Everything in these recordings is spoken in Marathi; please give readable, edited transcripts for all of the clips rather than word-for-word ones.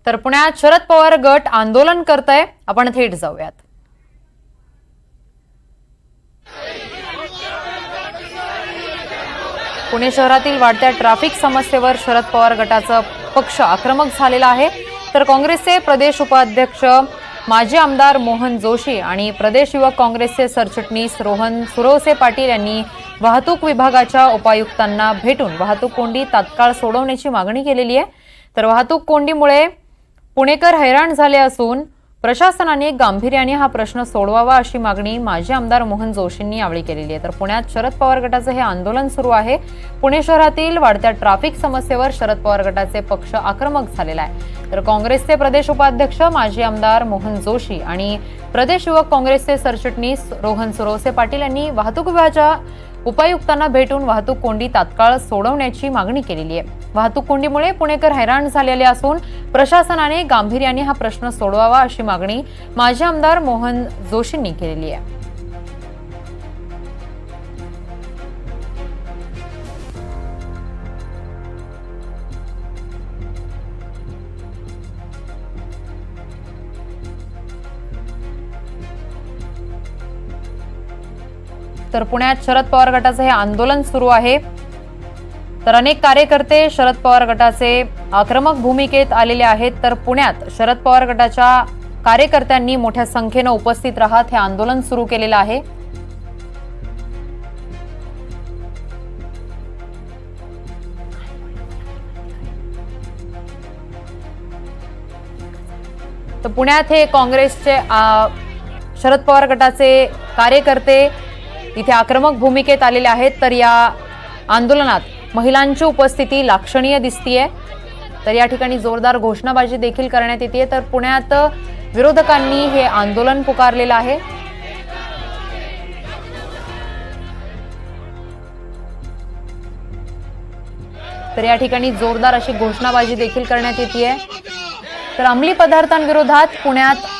तर पुण्यात शरद पवार गट आंदोलन करतय। आपण थेट जाऊयात। पुणे शहरातील वाढत्या ट्रॅफिक समस्येवर शरद पवार गटाचा पक्ष आक्रमक झालेला आहे। तर काँग्रेसचे प्रदेश उपाध्यक्ष माजी आमदार मोहन जोशी आणि प्रदेश युवक काँग्रेसचे सरचिटणीस रोहन सुरवसे पाटील यांनी वाहतूक विभागाच्या उपायुक्तांना भेटून वाहतूक कोंडी तात्काळ सोडवण्याची मागणी केलेली आहे। तर वाहतूक कोंडीमुळे पुणेकर हैराण झाले असून प्रशासनाने गांभीर्याने हा प्रश्न सोडवावा अशी मागणी माजी आमदार मोहन जोशींनी यावेळी केलेली आहे। तर पुण्यात शरद पवार गटाचे हे आंदोलन सुरू आहे। पुणे शहरातील वाढत्या ट्रॅफिक समस्येवर शरद पवार गटाचे पक्ष आक्रमक झालेला आहे। तर काँग्रेसचे प्रदेश उपाध्यक्ष माजी आमदार मोहन जोशी आणि प्रदेश युवक काँग्रेसचे सरचिटणीस रोहन सुरवसे पाटील यांनी वाहतूक विभागाच्या उपायुक्तांना भेटून वाहतूक कोंडी तात्काळ सोडवण्याची मागणी केलेली आहे। वाहतूक कोंडीमुळे पुणेकर हैराण झालेले असून प्रशासनाने गांभीर्याने हा प्रश्न सोडवावा अशी मागणी माजी आमदार मोहन जोशींनी केलेली आहे। तर पुण्यात शरद पवार गटाचे हे आंदोलन सुरू आहे। तर अनेक कार्यकर्ते शरद पवार गटाचे आक्रमक भूमिकेत आलेले आहेत। तर पुण्यात शरद पवार गटाच्या कार्यकर्त्यांनी मोठ्या संख्येने उपस्थित राहत हे आंदोलन सुरू केलेलं आहे। तर पुण्यात हे काँग्रेसचे शरद पवार गटाचे कार्यकर्ते इथे आक्रमक भूमिकेत आलेले आहेत। तर या आंदोलनात महिलांची उपस्थिती लक्षणीय दिसतीये। तर या ठिकाणी जोरदार घोषणाबाजी देखील करण्यात येते। तर पुण्यात विरोधकांनी हे आंदोलन पुकारलेलं आहे। तर या ठिकाणी जोरदार अशी घोषणाबाजी देखील करण्यात येते। तर अंमली पदार्थांविरोधात पुण्यात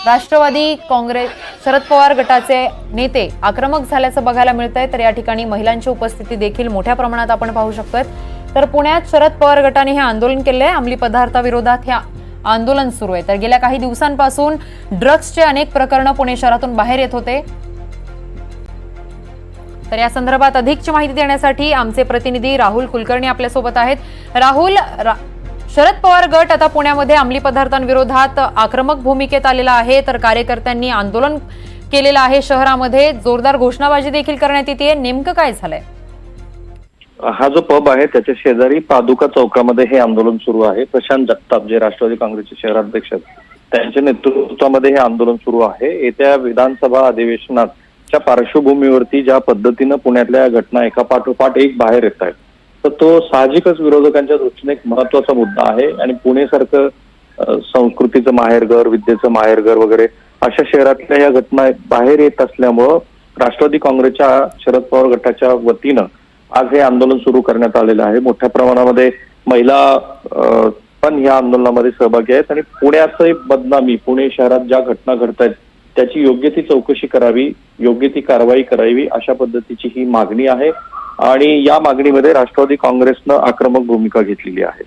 राष्ट्रवादी काँग्रेस शरद पवार गटाचे नेते आक्रमक झाल्याचं बघायला मिळतंय। तर या ठिकाणी महिलांची उपस्थिती देखील मोठ्या प्रमाणात आपण पाहू शकतोय। तर पुण्यात शरद पवार गटाने हे आंदोलन केले आहे। अंमली पदार्थाविरोधात हे आंदोलन सुरू आहे। तर गेल्या काही दिवसांपासून ड्रग्सचे अनेक प्रकरण पुणे शहरातून बाहेर येत होते। तर या संदर्भात अधिकची माहिती देण्यासाठी आमचे प्रतिनिधी राहुल कुलकर्णी आपल्यासोबत आहेत। राहुल, शरद पवार गट आता पुण्यामध्ये अंमली पदार्थांविरोधात आक्रमक भूमिकेत आलेला आहे। तर कार्यकर्त्यांनी आंदोलन केलेलं आहे। शहरामध्ये जोरदार घोषणाबाजी देखील करण्यात येते। नेमकं काय झालंय? हा जो पब आहे त्याच्या शेजारी पादुका चौकामध्ये हे आंदोलन सुरू आहे। प्रशांत जगताप जे राष्ट्रवादी काँग्रेसचे शहराध्यक्ष त्यांच्या नेतृत्वामध्ये हे आंदोलन सुरू आहे। येत्या विधानसभा अधिवेशनाच्या पार्श्वभूमीवरती ज्या पद्धतीनं पुण्यातल्या घटना एका पाठोपाठ एक बाहेर येत आहेत तर तो साहजिकच विरोधकांच्या दृष्टीने एक महत्वाचा मुद्दा आहे। आणि पुणे सारखं संस्कृतीचं माहेरघर, विद्येचं माहेरघर वगैरे अशा शहरातल्या या घटना बाहेर येत असल्यामुळं राष्ट्रवादी काँग्रेसच्या शरद पवार गटाच्या वतीनं आज हे आंदोलन सुरू करण्यात आलेलं आहे। मोठ्या प्रमाणामध्ये महिला पण या आंदोलनामध्ये सहभागी आहेत आणि पुण्याचं बदनामी, पुणे शहरात ज्या घटना घडत आहेत त्याची योग्य ती चौकशी करावी, योग्य ती कारवाई करावी अशा पद्धतीची ही मागणी आहे। आणि या मागणीमध्ये राष्ट्रवादी काँग्रेसनं आक्रमक भूमिका घेतलेली आहे।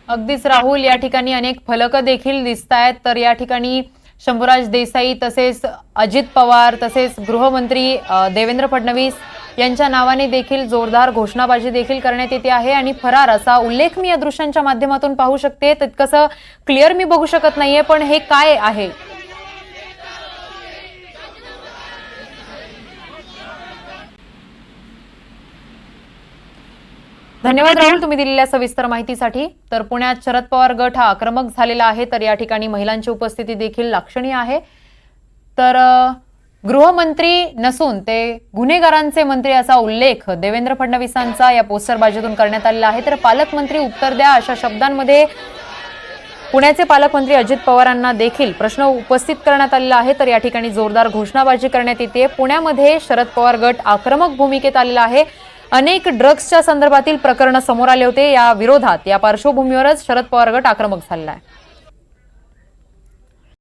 अगदीच राहुल, या ठिकाणी अनेक फलक देखील दिसत आहेत। तर या ठिकाणी शंभूराज देसाई तसेच अजित पवार तसेच गृहमंत्री देवेंद्र फडणवीस यांच्या नावाने देखील जोरदार घोषणाबाजी देखील करण्यात येते आहे। आणि फरार असा उल्लेख मी या दृश्यांच्या माध्यमातून पाहू शकते। तितकंसं क्लिअर मी बघू शकत नाहीये, पण हे काय आहे? धन्यवाद राहुल, तुम्ही दिलेल्या सविस्तर माहितीसाठी। तर पुण्यात शरद पवार गट हा आक्रमक झालेला आहे। तर या ठिकाणी महिलांची उपस्थिती देखील लक्षणीय आहे। तर गृहमंत्री नसून ते गुन्हेगारांचे मंत्री असा उल्लेख देवेंद्र फडणवीसांचा या पोस्टरबाजीतून करण्यात आलेला आहे। तर पालकमंत्री उत्तर द्या अशा शब्दांमध्ये पुण्याचे पालकमंत्री अजित पवारांना देखील प्रश्न उपस्थित करण्यात आलेला आहे। तर या ठिकाणी जोरदार घोषणाबाजी करण्यात येते। पुण्यामध्ये शरद पवार गट आक्रमक भूमिकेत आलेला आहे। अनेक ड्रग्सच्या संदर्भातील प्रकरण समोर आले होते। या विरोधात या पार्श्वभूमीवरच शरद पवार गट आक्रमक झालेला आहे।